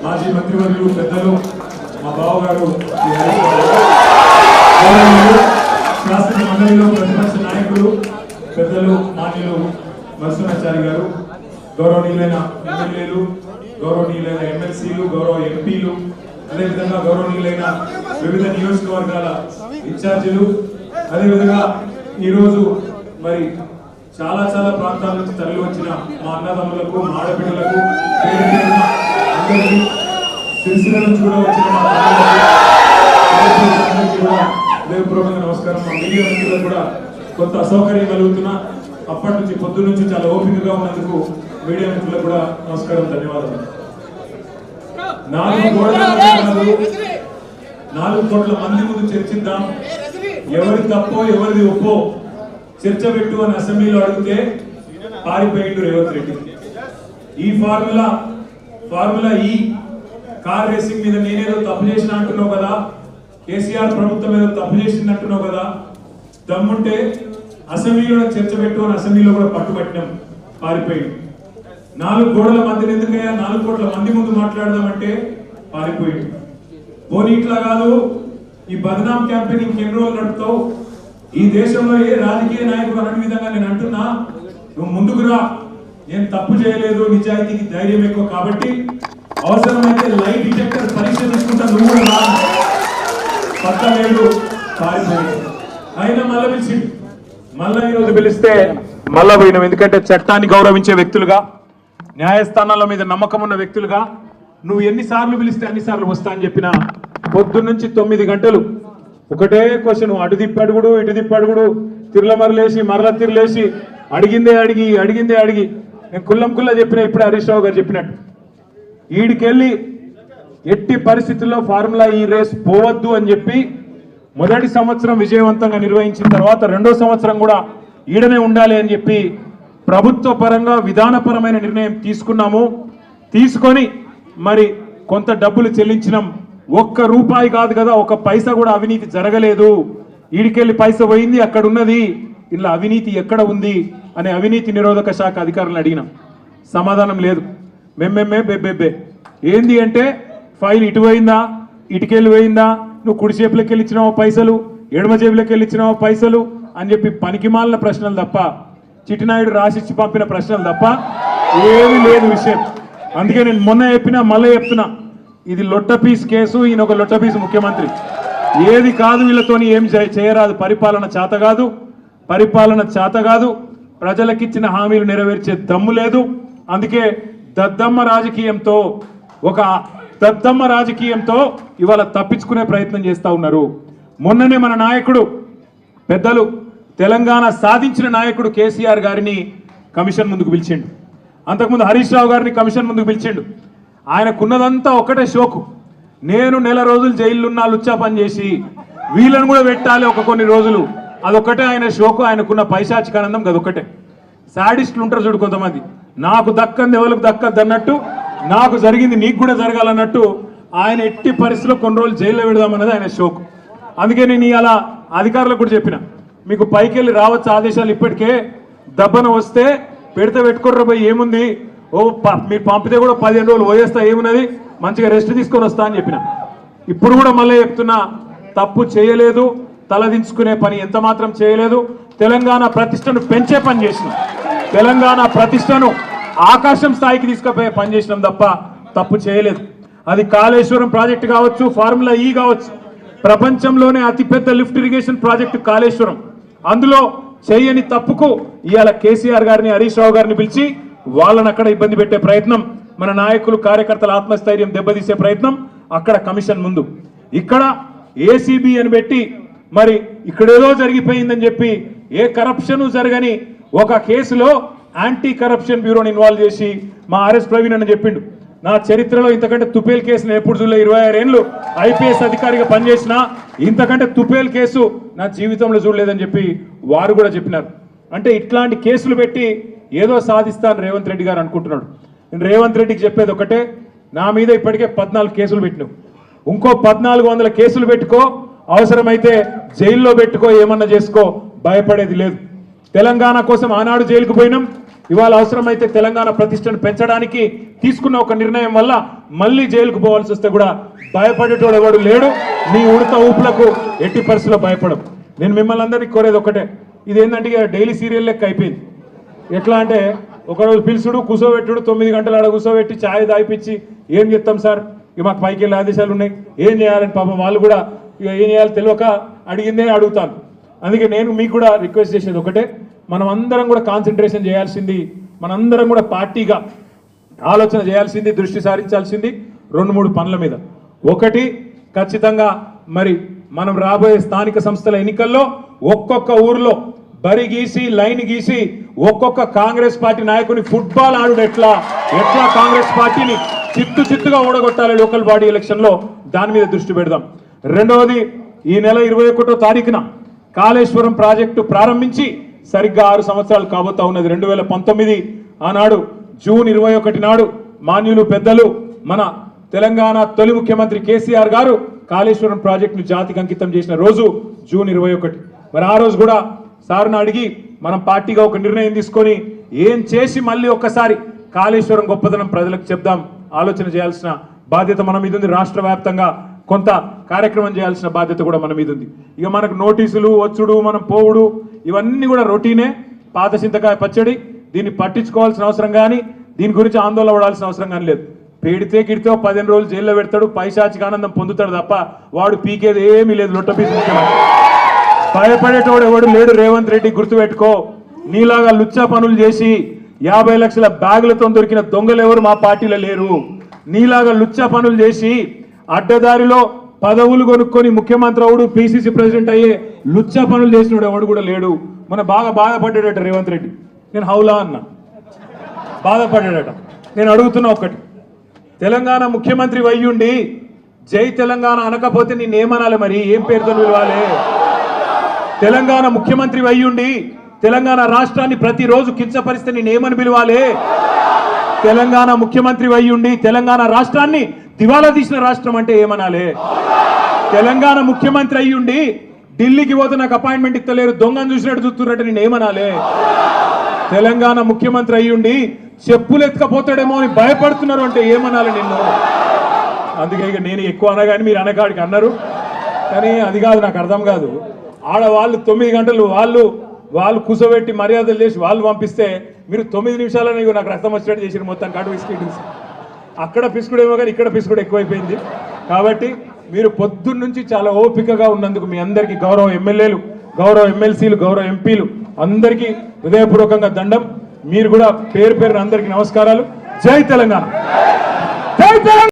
మాజీ మంత్రివర్యులు పెద్దలు మా బావగారు శాసన మండలిలో ప్రతిపక్ష నాయకులు పెద్దలు మాన్యులు నరసింహాచారి గారు, గౌరవనీయులైన ఎమ్మెల్యేలు, గౌరవనీయులైన ఎమ్మెల్సీలు, గౌరవ ఎంపీలు, అదేవిధంగా గౌరవనీయులైన వివిధ నియోజకవర్గాల ఇన్ఛార్జీలు, అదేవిధంగా ఈరోజు మరి చాలా చాలా ప్రాంతాల నుంచి తరలి వచ్చిన మా అన్నదమ్ములకు, మా ఆడబిడ్డలకు, అందరికీ, సిరిసిల్ల నుంచి కూడా వచ్చిన మా అందరికీ కూడా హృదయపూర్వకంగా నమస్కారం. మా మీడియా మిత్రులకు కూడా కొంత అసౌకర్యం కలుగుతున్నా అప్పటి నుంచి పొద్దు నుంచి చాలా ఓపికగా ఉన్నందుకు మీడియా మిత్రులకు కూడా నమస్కారం, ధన్యవాదాలు. 4 కోట్ల మంది ముందు చర్చిద్దాం, ఎవరి తప్పో ఎవరిది ఒప్పో చర్చ పెట్టు అని అసెంబ్లీలో అడిగితే పారిపోయిండు రేవంత్ రెడ్డి. ఈ ఫార్ములా ఈ కార్ రేసింగ్ మీద నేనేదో తప్పు చేసిన అంటున్నావు కదా, కేసీఆర్ ప్రభుత్వం ఏదో తప్పు చేసింది అంటున్నావు కదా, దమ్ముంటే అసెంబ్లీలో చర్చ పెట్టు అని అసెంబ్లీలో కూడా పట్టుబట్టినాం, పారిపోయింది. 4 గోడల మధ్యన ఎందుకయ్యా 4 కోట్ల మంది ముందు మాట్లాడదామంటే పారిపోయింది. పోనీ ఇట్లా కాదు, ఈ బద్నాం క్యాంపెయిన్ ఇంకెన్ని రోజులు నడుపుతావు, ఈ దేశంలో ఏ రాజకీయ నాయకుడు అన్నటి విధంగా నేను అంటున్నా, నువ్వు ముందుకు రా, నేను తప్పు చేయలేదు, నిజాయితీకి ధైర్యం ఎక్కువ కాబట్టి అవసరమైతే లైట్ డిటెక్టర్ పరీక్ష తీసుకుంటా, నువ్వు కూడా రా. పక్కలేడు, పారిపోయాడు. అయినా మళ్ళీ పిలిచి మళ్ళా ఈరోజు పిలిస్తే మళ్ళా పోయినాం. ఎందుకంటే చట్టాన్ని గౌరవించే వ్యక్తులుగా, న్యాయస్థానాల మీద నమ్మకం ఉన్న వ్యక్తులుగా నువ్వు ఎన్నిసార్లు పిలిస్తే అన్నిసార్లు వస్తా అని చెప్పిన పొద్దున్నుంచి 9 గంటలు ఒకటే క్వశ్చన్, అటు తిప్పడుగుడు ఇటు తిప్పడుగుడు, తిరులమరలేసి మరల తిరలేసి అడిగిందే అడిగి నేను కుల్లం చెప్పిన ఇప్పుడే హరీష్ రావు గారు చెప్పినట్టు ఈడికెళ్ళి ఎట్టి పరిస్థితుల్లో ఫార్ములా ఈ రేస్ పోవద్దు అని చెప్పి మొదటి సంవత్సరం విజయవంతంగా నిర్వహించిన తర్వాత 2వ సంవత్సరం కూడా ఈడనే ఉండాలి అని చెప్పి ప్రభుత్వ పరంగా విధానపరమైన నిర్ణయం తీసుకున్నాము. తీసుకొని మరి కొంత డబ్బులు చెల్లించినాం. 1 రూపాయి కాదు కదా, 1 పైసా కూడా అవినీతి జరగలేదు. ఈడికెళ్ళి పైసా పోయింది, అక్కడ ఉన్నది, ఇలా అవినీతి ఎక్కడ ఉంది అనే అవినీతి నిరోధక శాఖ అధికారులను అడిగినాం. సమాధానం లేదు. బెబ్బెబ్బే ఏంది అంటే ఫైల్ ఇటు పోయిందా, ఇటుకెళ్ళి పోయిందా, నువ్వు కుడి చేపులకి వెళ్ళి ఇచ్చినావో పైసలు, ఎడమ జేబులకి వెళ్ళి ఇచ్చినావో పైసలు అని చెప్పి పనికిమాలిన ప్రశ్నలు తప్ప, చిట్టినాయుడు రాసిచ్చి పంపిన ప్రశ్నలు తప్ప ఏమీ లేదు విషయం. అందుకే నేను మొన్న చెప్పినా మళ్ళీ చెప్తున్నా, ఇది లొట్టపీస్ కేసు, ఈయన ఒక లొట్టపీస్ ముఖ్యమంత్రి. ఏది కాదు వీళ్ళతోని ఏం చేయరాదు, పరిపాలన చేత కాదు, ప్రజలకిచ్చిన హామీలు నెరవేర్చే దమ్ము లేదు. అందుకే దద్దమ్మ రాజకీయంతో ఇవాళ తప్పించుకునే ప్రయత్నం చేస్తూ ఉన్నారు. మొన్ననే మన నాయకుడు పెద్దలు తెలంగాణ సాధించిన నాయకుడు కేసీఆర్ గారిని కమిషన్ ముందుకు పిలిచిండు. అంతకుముందు హరీష్ రావు గారిని కమిషన్ ముందుకు పిలిచిండు. ఆయనకున్నదంతా ఒకటే షోకు, నేను నెల రోజులు జైలున్నా లుచ్చా పని చేసి వీళ్ళని కూడా పెట్టాలి కొన్ని రోజులు, అదొక్కటే ఆయన షోకు. ఆయనకున్న పైశాచికానందం అదొక్కటే. సాడిస్టులు ఉంటారు చూడు కొంతమంది, నాకు దక్కంది ఎవరికి దక్కద్దు అన్నట్టు, నాకు జరిగింది నీకు కూడా జరగాలన్నట్టు ఆయన ఎట్టి పరిస్థితుల్లో కొన్ని రోజులు జైల్లో పెడదామన్నది ఆయన షోకు. అందుకే నేను ఇలా అధికారులకు కూడా చెప్పిన, మీకు పైకి వెళ్ళి రావచ్చు ఆదేశాలు, ఇప్పటికే దబ్బన వస్తే పెట్టుకోర్ర పోయి ఏముంది, మీరు పంపితే కూడా 15 రోజులు పోయేస్తా, ఏమున్నది, మంచిగా రెస్ట్ తీసుకొని వస్తా అని చెప్పిన. ఇప్పుడు కూడా మళ్ళీ చెప్తున్నా, తప్పు చేయలేదు, తలదించుకునే పని ఎంత మాత్రం చేయలేదు. తెలంగాణ ప్రతిష్టను పెంచే పని చేసినాం, తెలంగాణ ప్రతిష్టను ఆకాశం స్థాయికి తీసుకుపోయే పని చేసినాం తప్ప తప్పు చేయలేదు. అది కాళేశ్వరం ప్రాజెక్టు కావచ్చు, ఫార్ములా ఈ కావచ్చు, ప్రపంచంలోనే అతిపెద్ద లిఫ్ట్ ఇరిగేషన్ ప్రాజెక్టు కాళేశ్వరం. అందులో చేయని తప్పుకు ఇవాళ కేసీఆర్ గారిని, హరీష్ రావు గారిని పిలిచి వాళ్ళని అక్కడ ఇబ్బంది పెట్టే ప్రయత్నం, మన నాయకులు కార్యకర్తల ఆత్మస్థైర్యం దెబ్బతీసే ప్రయత్నం అక్కడ కమిషన్ ముందు. ఇక్కడ ఏసీబీ అని పెట్టి మరి ఇక్కడేదో జరిగిపోయిందని చెప్పి ఏ కరప్షన్ జరగని ఒక కేసులో యాంటీ కరప్షన్ బ్యూరోని ఇన్వాల్వ్ చేసి మా ఆర్ఎస్ ప్రవీణ్ అని చెప్పిండు, నా చరిత్రలో ఇంతకంటే తుపేల్ కేసును ఎప్పుడు చూడలే, 26 ఏళ్ళు ఐపీఎస్ అధికారిగా పనిచేసిన ఇంతకంటే తుపేల్ కేసు నా జీవితంలో చూడలేదని చెప్పి వారు కూడా చెప్పినారు. అంటే ఇట్లాంటి కేసులు పెట్టి ఏదో సాధిస్తాను రేవంత్ రెడ్డి గారు అనుకుంటున్నాడు. నేను రేవంత్ రెడ్డికి చెప్పేది ఒకటే, నా మీద ఇప్పటికే 14 కేసులు పెట్టినావు, ఇంకో 1400 కేసులు పెట్టుకో, అవసరమైతే జైల్లో పెట్టుకో, ఏమన్నా చేసుకో, భయపడేది లేదు. తెలంగాణ కోసం ఆనాడు జైలుకు పోయినాం, ఇవాళ అవసరమైతే తెలంగాణ ప్రతిష్టను పెంచడానికి తీసుకున్న ఒక నిర్ణయం వల్ల మళ్ళీ జైలుకు పోవాల్సి వస్తే కూడా భయపడేటోడు ఎవడు లేడు. మీ ఉడత ఊపులకు ఎట్టి పరిస్థితుల్లో భయపడం. నేను మిమ్మల్ని అందరినీ కోరేది ఒకటే, ఇదేంటంటే ఇక డైలీ సీరియల్ లెక్క అయిపోయింది. ఎట్లా అంటే ఒకరోజు పిలుచుడు కూర్చోబెట్టుడు 9 గంటలు ఆడ కూర్చోబెట్టి ఛాయ్ తాగిపించి ఏం చెప్తాం సార్ ఇక మాకు పైకి వెళ్ళే ఆదేశాలు ఉన్నాయి ఏం చేయాలని పాపం వాళ్ళు కూడా ఇక ఏం చేయాలో తెలియక అడిగిందే అడుగుతాను. అందుకే నేను మీకు కూడా రిక్వెస్ట్ చేసేది ఒకటే, మనం అందరం కూడా కాన్సన్ట్రేషన్ చేయాల్సింది, మనందరం కూడా పార్టీగా ఆలోచన చేయాల్సింది, దృష్టి సారించాల్సింది 2-3 పనుల మీద. ఒకటి, ఖచ్చితంగా మరి మనం రాబోయే స్థానిక సంస్థల ఎన్నికల్లో ఒక్కొక్క ఊర్లో బరి గీసి లైన్ గీసి ఒక్కొక్క కాంగ్రెస్ పార్టీ నాయకుని ఫుట్బాల్ ఆడుడు ఎట్లా కాంగ్రెస్ పార్టీని చిత్తుగా ఓడగొట్టాలి లోకల్ బాడీ ఎలక్షన్ లో, దాని మీద దృష్టి పెడదాం. రెండవది, ఈ నెల 21వ తారీఖున కాళేశ్వరం ప్రాజెక్టు ప్రారంభించి సరిగ్గా 6 సంవత్సరాలు కాబోతా ఉన్నది. 2019 ఆనాడు జూన్ 21 నాడు మాన్యులు పెద్దలు మన తెలంగాణ తొలి ముఖ్యమంత్రి కేసీఆర్ గారు కాళేశ్వరం ప్రాజెక్టును జాతికి అంకితం చేసిన రోజు జూన్ 21. మరి ఆ రోజు కూడా సార్ను అడిగి మనం పార్టీగా ఒక నిర్ణయం తీసుకొని ఏం చేసి మళ్ళీ ఒక్కసారి కాళేశ్వరం గొప్పదనం ప్రజలకు చెప్దాం, ఆలోచన చేయాల్సిన బాధ్యత మన మీద ఉంది. రాష్ట్ర వ్యాప్తంగా కొంత కార్యక్రమం చేయాల్సిన బాధ్యత కూడా మన మీద ఉంది. ఇక మనకు నోటీసులు వచ్చుడు మనం పోవుడు ఇవన్నీ కూడా రొటీనే, పాత చింతకాయ పచ్చడి. దీన్ని పట్టించుకోవాల్సిన అవసరం కానీ దీని గురించి ఆందోళన పడాల్సిన అవసరం కానీ లేదు. పెడితే గిడితే 15 రోజులు జైల్లో పెడతాడు, పైశాచిక ఆనందం పొందుతాడు తప్ప వాడు పీకేది ఏమీ లేదు. లొట్టపీసి ముఖ్యమంత్రి భయపడేటోడు ఎవడు లేడు. రేవంత్ రెడ్డి గుర్తుపెట్టుకో, నీలాగా లుచ్చా పనులు చేసి 50 లక్షల బ్యాగులతో దొరికిన దొంగలు ఎవరు మా పార్టీలో లేరు. నీలాగా లుచ్చా పనులు చేసి అడ్డదారిలో పదవులు కొనుక్కొని ముఖ్యమంత్రి అవుడు పిసిసి ప్రెసిడెంట్ అయ్యే లుచ్చా పనులు చేసినోడు ఎవడు కూడా లేడు. మన బాగా బాధపడ్డాడట రేవంత్ రెడ్డి. నేను హౌలా అన్నా, బాధపడ్డాడట. నేను అడుగుతున్నా ఒకటి, తెలంగాణ ముఖ్యమంత్రి వయ్యుండి జై తెలంగాణ అనకపోతే నేనేమనాలి? మరి ఏం పేరుతో పిలవాలి? తెలంగాణ ముఖ్యమంత్రి వయ్యుండి తెలంగాణ రాష్ట్రాన్ని ప్రతిరోజు కించపరిస్తే నేనేమని పిలవాలి? తెలంగాణ ముఖ్యమంత్రి వయ్యుండి తెలంగాణ రాష్ట్రాన్ని దివాలా తీసిన రాష్ట్రం అంటే ఏమనాలి? తెలంగాణ ముఖ్యమంత్రి అయ్యుండి ఢిల్లీకి పోతే నాకు అపాయింట్మెంట్ ఇస్తలేరు, దొంగను చూసినట్టు చూస్తున్నట్టు నేనేమనాలి? తెలంగాణ ముఖ్యమంత్రి అయ్యుండి చెప్పులు ఎత్తుకపోతాడేమో అని భయపడుతున్నారు అంటే ఏమనాలి నిన్ను? అందుకే ఇక నేను ఎక్కువ అనగాని మీరు అనకాడికి అన్నారు, కానీ అది కాదు, నాకు అర్థం కాదు. ఆడవాళ్ళు 9 గంటలు వాళ్ళు కూర్చోబెట్టి మర్యాదలు చేసి వాళ్ళు పంపిస్తే మీరు 9 నిమిషాలని నాకు రక్తం వచ్చినట్టు చేసి మొత్తం కాటు బిస్కెట్. అక్కడ పిసుకుడేమో కానీ ఇక్కడ పిసుకుడు ఎక్కువైపోయింది. కాబట్టి మీరు పొద్దున్న నుంచి చాలా ఓపికగా ఉన్నందుకు మీ అందరికీ గౌరవ ఎమ్మెల్యేలు, గౌరవ ఎమ్మెల్సీలు, గౌరవ ఎంపీలు అందరికీ హృదయపూర్వకంగా దండం. మీరు కూడా పేరు పేరున అందరికీ నమస్కారాలు. జై తెలంగాణ, జై తెలంగాణ.